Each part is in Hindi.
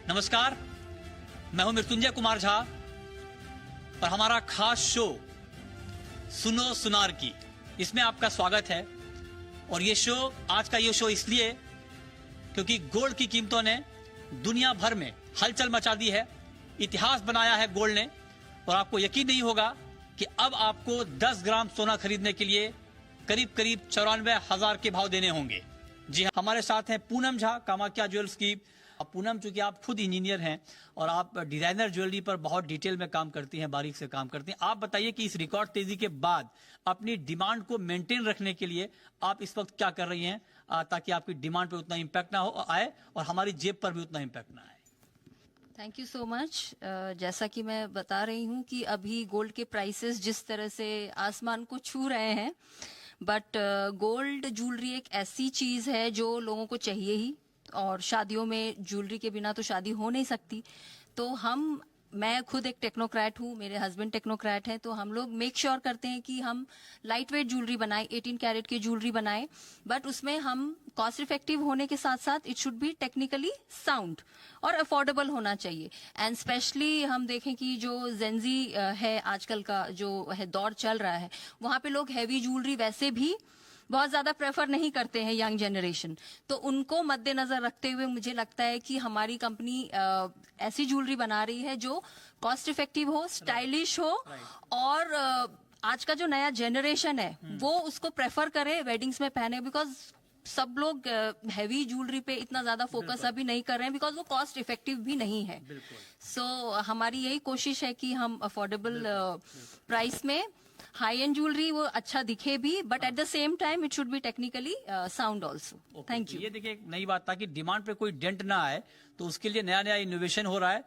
नमस्कार, मैं हूं मृत्युंजय कुमार झा और हमारा खास शो सुनो सुनार की, इसमें आपका स्वागत है। और ये शो, आज का ये शो इसलिए क्योंकि गोल्ड की कीमतों ने दुनिया भर में हलचल मचा दी है, इतिहास बनाया है गोल्ड ने। और आपको यकीन नहीं होगा कि अब आपको 10 ग्राम सोना खरीदने के लिए करीब करीब 94,000 के भाव देने होंगे। जी हाँ, हमारे साथ हैं पूनम झा, कामाख्या ज्वेल्स की। पूनम, चूंकि आप खुद इंजीनियर हैं और आप डिजाइनर ज्वेलरी पर बहुत डिटेल में काम करती हैं, बारीक से काम करती हैं, आप बताइए कि इस रिकॉर्ड तेजी के बाद अपनी डिमांड को मेंटेन रखने के लिए आप इस वक्त क्या कर रही हैं, ताकि आपकी डिमांड पे उतना इम्पैक्ट ना हो आए और हमारी जेब पर भी उतना इम्पैक्ट ना आए। Thank you so much. जैसा कि मैं बता रही हूँ कि अभी गोल्ड के प्राइसेस जिस तरह से आसमान को छू रहे हैं, बट गोल्ड ज्वेलरी एक ऐसी चीज है जो लोगों को चाहिए ही, और शादियों में ज्वेलरी के बिना तो शादी हो नहीं सकती। तो मैं खुद एक टेक्नोक्रेट हूँ, मेरे हस्बैंड टेक्नोक्रेट हैं, तो हम लोग मेक श्योर करते हैं कि हम लाइट वेट ज्वेलरी बनाएं, 18 कैरेट की ज्वेलरी बनाएं, बट उसमें हम कॉस्ट इफेक्टिव होने के साथ साथ it should be technically sound और अफोर्डेबल होना चाहिए। एंड स्पेशली हम देखें कि जो जेंजी है, आजकल का जो है दौर चल रहा है, वहां पे लोग हैवी ज्वेलरी वैसे भी बहुत ज्यादा प्रेफर नहीं करते हैं, यंग जनरेशन। तो उनको मद्देनजर रखते हुए मुझे लगता है कि हमारी कंपनी ऐसी ज्वेलरी बना रही है जो कॉस्ट इफेक्टिव हो, स्टाइलिश हो, और आज का जो नया जनरेशन है वो उसको प्रेफर करे वेडिंग्स में पहने, बिकॉज सब लोग हैवी ज्वेलरी पे इतना ज्यादा फोकस अभी नहीं कर रहे हैं, बिकॉज वो कॉस्ट इफेक्टिव भी नहीं है। सो हमारी यही कोशिश है कि हम अफोर्डेबल प्राइस में हाई एंड ज्वेलरी वो अच्छा दिखे भी, but at the same time it should be technically sound also. Thank you. ये देखिए, एक नई बात था कि डिमांड पे कोई डेंट ना आए, तो उसके लिए नया नया इनोवेशन हो रहा है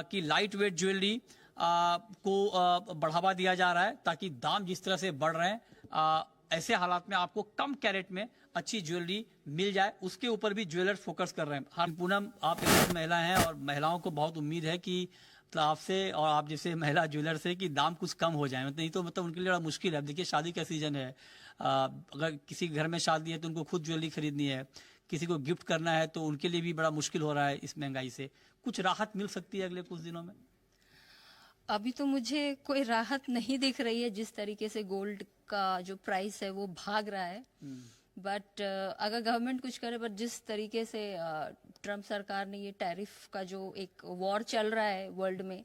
कि लाइट वेट ज्वेलरी को बढ़ावा दिया जा रहा है, ताकि दाम जिस तरह से बढ़ रहे हैं, ऐसे हालात में आपको कम कैरेट में अच्छी ज्वेलरी मिल जाए, उसके ऊपर भी ज्वेलर्स फोकस कर रहे हैं। हाँ पूनम, आप एक महिला हैं और महिलाओं को बहुत उम्मीद है कि आपसे और आप जैसे महिला ज्वेलर से कि दाम कुछ कम हो जाए, नहीं तो मतलब उनके लिए बड़ा मुश्किल है। देखिए, शादी का सीजन है, अगर किसी घर में शादी है तो उनको खुद ज्वेलरी खरीदनी है, किसी को गिफ्ट करना है तो उनके लिए भी बड़ा मुश्किल हो रहा है इस महंगाई से। कुछ राहत मिल सकती है अगले कुछ दिनों में? अभी तो मुझे कोई राहत नहीं दिख रही है, जिस तरीके से गोल्ड का जो प्राइस है वो भाग रहा है। बट अगर गवर्नमेंट कुछ करे, बट जिस तरीके से ट्रम्प सरकार ने ये टैरिफ का जो एक वॉर चल रहा है वर्ल्ड में,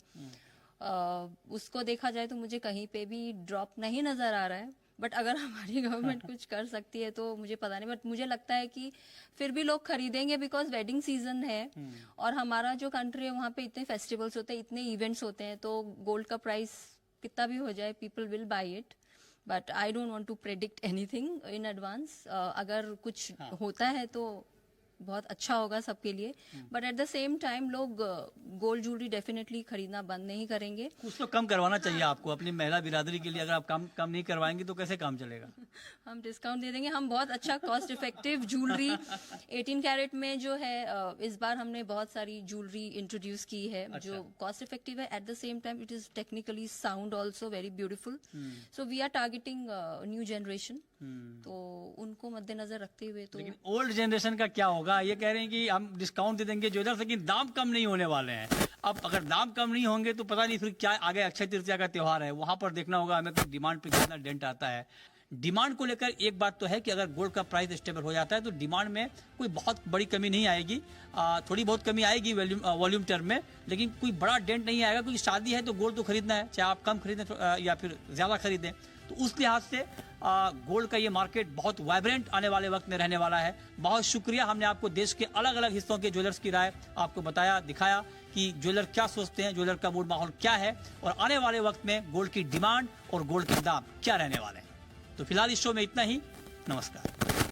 उसको देखा जाए तो मुझे कहीं पे भी ड्रॉप नहीं नजर आ रहा है। बट अगर हमारी गवर्नमेंट कुछ कर सकती है तो मुझे पता नहीं, बट मुझे लगता है कि फिर भी लोग खरीदेंगे, बिकॉज वेडिंग सीजन है और हमारा जो कंट्री है वहाँ पे इतने फेस्टिवल्स होते हैं, इतने इवेंट्स होते हैं, तो गोल्ड का प्राइस कितना भी हो जाए, people will buy it. But I don't want to predict anything in advance. अगर कुछ होता है तो बहुत अच्छा होगा सबके लिए, but at the same time लोग गोल्ड ज्वेलरी डेफिनेटली खरीदना बंद नहीं करेंगे। कुछ तो कम करवाना चाहिए आपको अपनी महिला बिरादरी के लिए। अगर आप कम नहीं करवाएंगे तो कैसे काम चलेगा? हम डिस्काउंट दे देंगे। हम बहुत अच्छा कॉस्ट इफेक्टिव ज्वेलरी 18 कैरेट में जो है, इस बार हमने बहुत सारी ज्वेलरी इंट्रोड्यूस की है जो कॉस्ट इफेक्टिव है, at the same time it is technically sound also very beautiful. So we are targeting new generation, तो उनको मद्देनजर रखते हुए। तो लेकिन ओल्ड जनरेशन का क्या होगा? ये कह रहे हैं कि हम डिस्काउंट दे देंगे ज्वेलर्स, लेकिन दाम कम नहीं होने वाले हैं। अब अगर दाम कम नहीं होंगे तो पता नहीं फिर क्या आगे। अक्षय तृतीया का त्योहार है, वहां पर देखना होगा हमें कि डिमांड पे कितना डेंट आता है। डिमांड को लेकर एक बात तो है कि अगर गोल्ड का प्राइस स्टेबल हो जाता है तो डिमांड में कोई बहुत बड़ी कमी नहीं आएगी। थोड़ी बहुत कमी आएगी वॉल्यूम टर्म में, लेकिन कोई बड़ा डेंट नहीं आएगा, क्योंकि शादी है तो गोल्ड तो खरीदना है, चाहे आप कम खरीदें या फिर ज्यादा खरीदें। तो उस लिहाज से गोल्ड का ये मार्केट बहुत वाइब्रेंट आने वाले वक्त में रहने वाला है। बहुत शुक्रिया, हमने आपको देश के अलग अलग हिस्सों के ज्वेलर्स की राय आपको बताया, दिखाया कि ज्वेलर क्या सोचते हैं, ज्वेलर का मूड माहौल क्या है, और आने वाले वक्त में गोल्ड की डिमांड और गोल्ड के दाम क्या रहने वाले हैं। तो फिलहाल इस शो में इतना ही। नमस्कार।